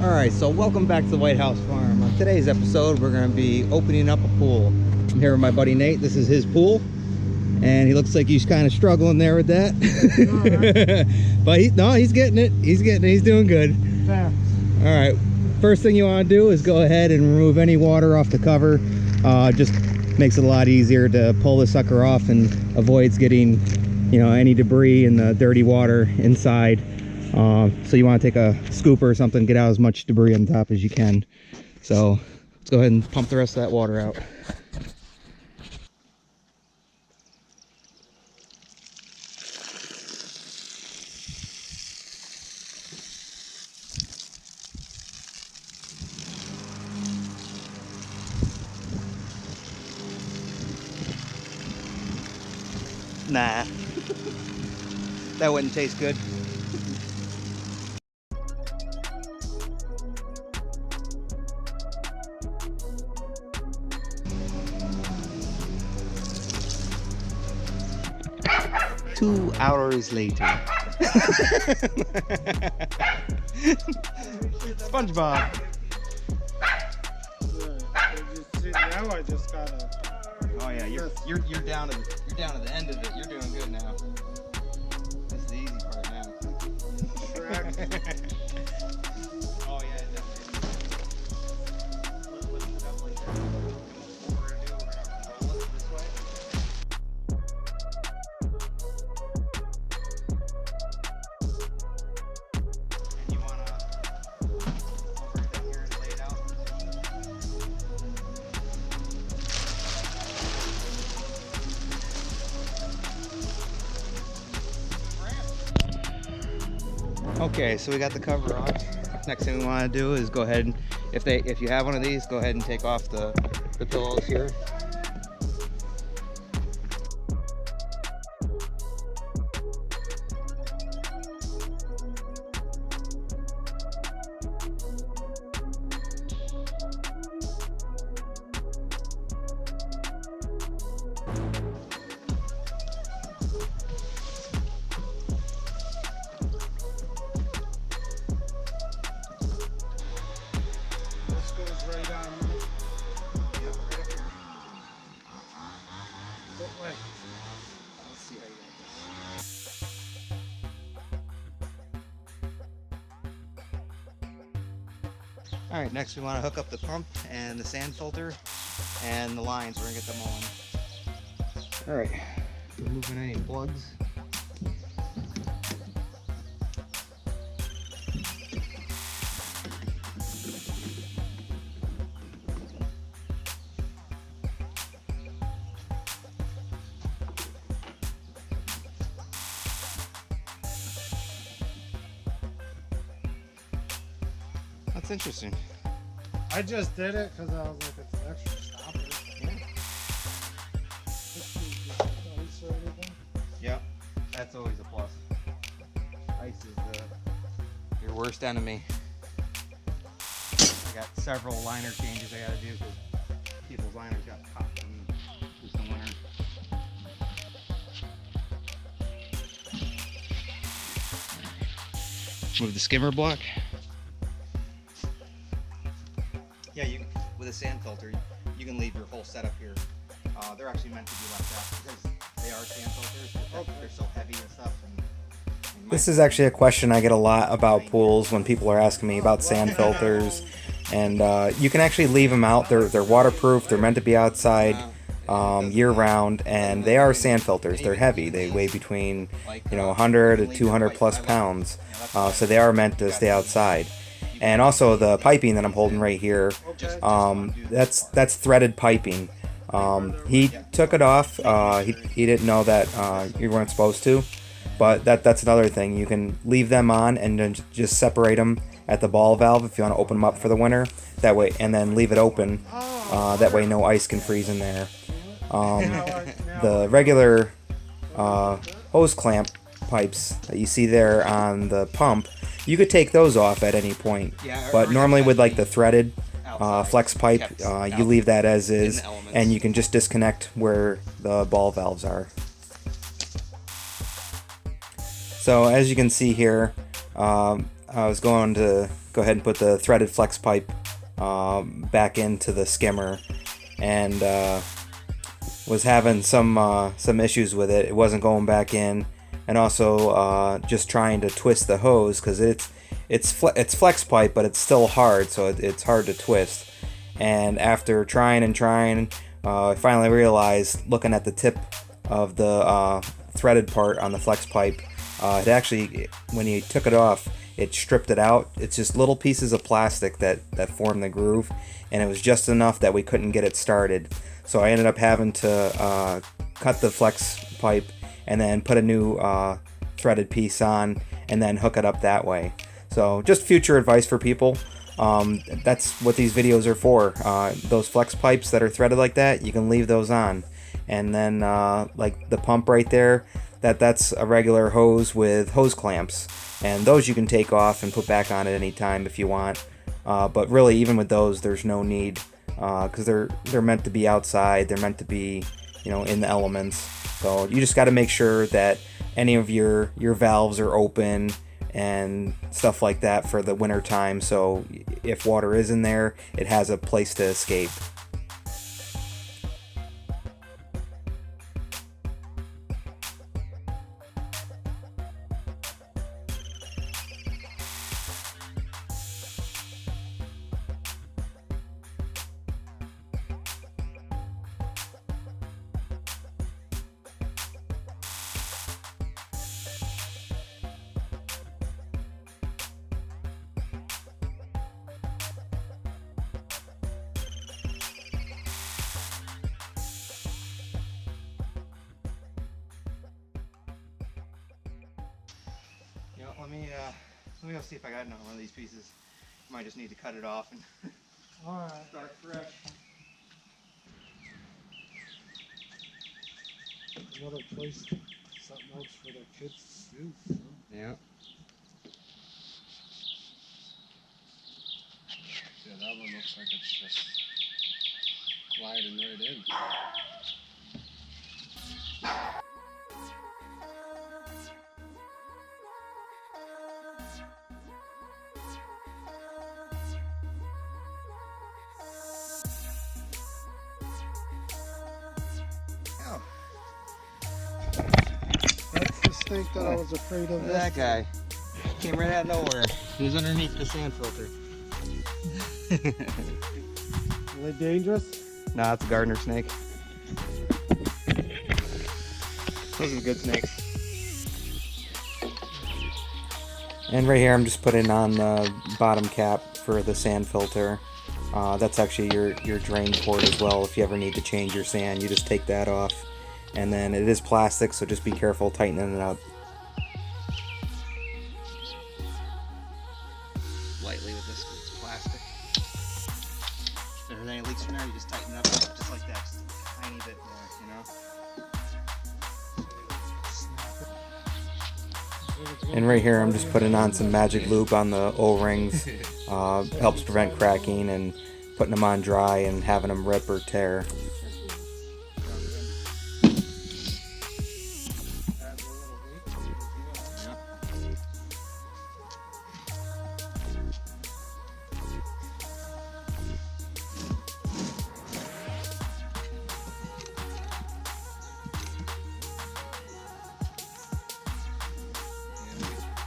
Alright, so welcome back to the Whitehouse farm. On today's episode, we're going to be opening up a pool. I'm here with my buddy Nate. This is his pool. And he looks like he's kind of struggling there with that. But he's getting it. He's getting it. He's doing good. Yeah. Alright, first thing you want to do is go ahead and remove any water off the cover. Just makes it a lot easier to pull the sucker off and avoids getting, any debris and the dirty water inside. So you want to take a scooper or something, get out as much debris on top as you can. So let's go ahead and pump the rest of that water out. Nah, that wouldn't taste good. Two hours later. SpongeBob. Now I just gotta. Oh yeah, you're down to the end of it. You're doing good now. This is the easy part now. Oh yeah, definitely. Let's definitely. What we're gonna do, we're gonna roll it this way. And you wanna over it here and lay it out. Okay, so we got the cover on. Next thing we want to do is go ahead and, if you have one of these, go ahead and take off the pillows here. Alright, next we want to hook up the pump and the sand filter and the lines. We're going to get them all in. Alright, removing any plugs. That's interesting. I just did it because I was like, it's an extra stopper. Yeah. Yep, that's always a plus. Ice is your worst enemy. I got several liner changes I gotta do because people's liners got popped in just the winter. Move the skimmer block. Yeah, with a sand filter, you can leave your whole setup here. They're actually meant to be like that because they are sand filters. They're so heavy and stuff. This is actually a question I get a lot about pools when people are asking me about sand filters. And you can actually leave them out. They're waterproof. They're meant to be outside year-round, and they are sand filters. They're heavy. They weigh between 100 to 200 plus pounds. So they are meant to stay outside. And also the piping that I'm holding right here, that's threaded piping. He took it off. He didn't know that you weren't supposed to, but that's another thing. You can leave them on and then just separate them at the ball valve if you want to open them up for the winter. That way, and then leave it open. That way, no ice can freeze in there. The regular hose clamp pipes that you see there on the pump, you could take those off at any point, but normally with like the threaded flex pipe, you leave that as is, and you can just disconnect where the ball valves are. So as you can see here, I was going to go ahead and put the threaded flex pipe back into the skimmer, and was having some issues with it. It wasn't going back in, and also just trying to twist the hose, because it's flex pipe, but it's still hard, so it's hard to twist. And after trying and trying, I finally realized, looking at the tip of the threaded part on the flex pipe, it actually, when you took it off, it stripped it out. It's just little pieces of plastic that form the groove, and it was just enough that we couldn't get it started. So I ended up having to cut the flex pipe and then put a new threaded piece on and then hook it up that way. So just future advice for people. That's what these videos are for. Those flex pipes that are threaded like that, you can leave those on. And then like the pump right there, that's a regular hose with hose clamps, and those you can take off and put back on at any time if you want. But really, even with those, there's no need, because they're meant to be outside. They're meant to be, in the elements. So you just got to make sure that any of your valves are open and stuff like that for the winter time, so if water is in there, it has a place to escape. Let me go see if I got another one of these pieces. Might just need to cut it off and Alright. start fresh. Another place, something else for their kids to do. So. Yeah. Yeah, that one looks like it's just gliding right in. Oh, That's the snake that I was afraid of. That guy came right out of nowhere. He was underneath the sand filter. Are they dangerous? Nah, it's a gardener snake. Those are good snakes. And right here, I'm just putting on the bottom cap for the sand filter. That's actually your drain port as well. If you ever need to change your sand, you just take that off. And then it is plastic, so just be careful tightening it up. Lightly with this, 'cause it's plastic. If there's any leaks from there, you just tighten it up just like that. Just a tiny bit more, And right here, I'm just putting on some magic lube on the O-rings. Helps prevent cracking, and putting them on dry and having them rip or tear.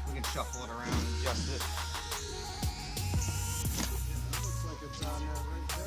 We can shuffle it around and adjust it. Looks like it's on there right there.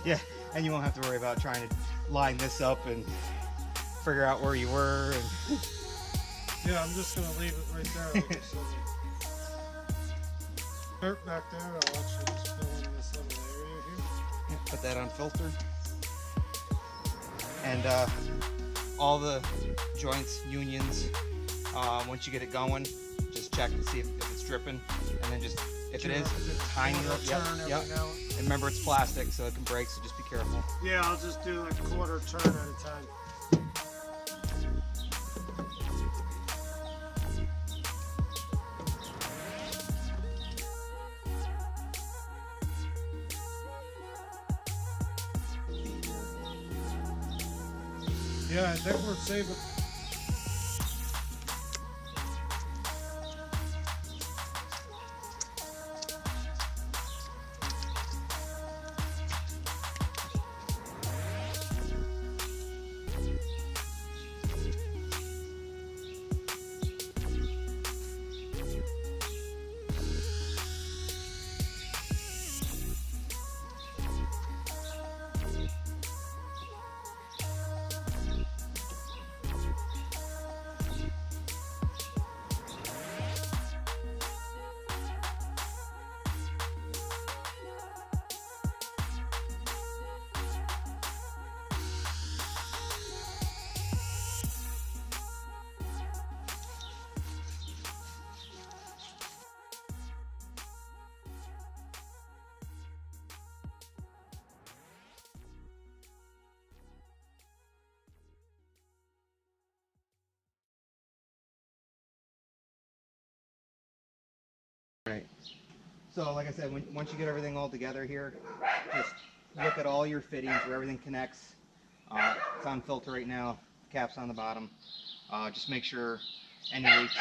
Yeah, and you won't have to worry about trying to line this up and figure out where you were. And Yeah, I'm just gonna leave it right there. Like I said. Dirt back there. I'll actually just fill in this little area here. yeah, put that on filter. And all the joints, unions, once you get it going, just check to see if it's dripping, and then just if it is, tiny little yep. And remember, it's plastic, so it can break. So just be careful. Yeah, I'll just do like quarter turn at a time. Yeah, I think we're saving. Right. So like I said, once you get everything all together here, just look at all your fittings where everything connects. It's on filter right now, cap's on the bottom. Just make sure any leaks,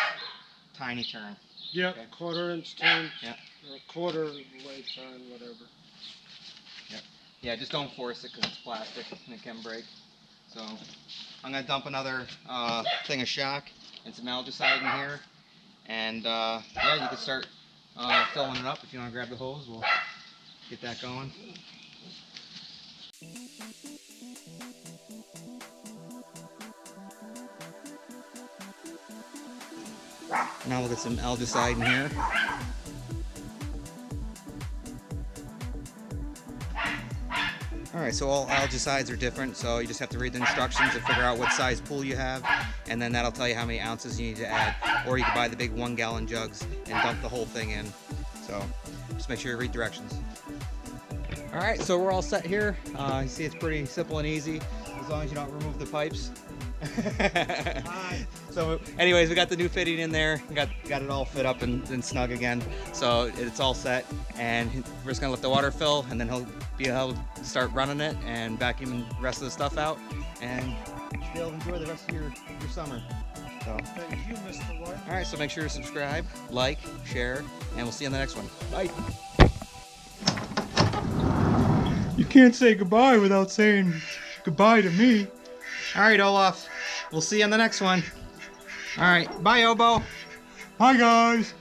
tiny turn. Yeah, Okay. quarter-inch turn. Yeah. Or quarter blade turn, whatever. Yep. Yeah, just don't force it because it's plastic and it can break. So I'm gonna dump another thing of shock and some algicide in here, and yeah, you can start filling it up. If you want to grab the hose, we'll get that going. Now we'll get some algicide in here. Alright, so all algicides are different, so you just have to read the instructions to figure out what size pool you have, and then that'll tell you how many ounces you need to add. Or you can buy the big 1-gallon jugs and dump the whole thing in. So just make sure you read directions. Alright, so we're all set here. You see it's pretty simple and easy, as long as you don't remove the pipes. So anyways, we got the new fitting in there, got it all fit up and snug again, so it's all set, and we're just gonna let the water fill, and then he'll be able to start running it and vacuuming the rest of the stuff out, and be able to enjoy the rest of your summer. So Thank you, Mr. White. all right, so make sure to subscribe, like, share, and we'll see you on the next one. Bye. You can't say goodbye without saying goodbye to me. All right, Olaf, we'll see you on the next one. All right, bye, Obo. Hi, guys.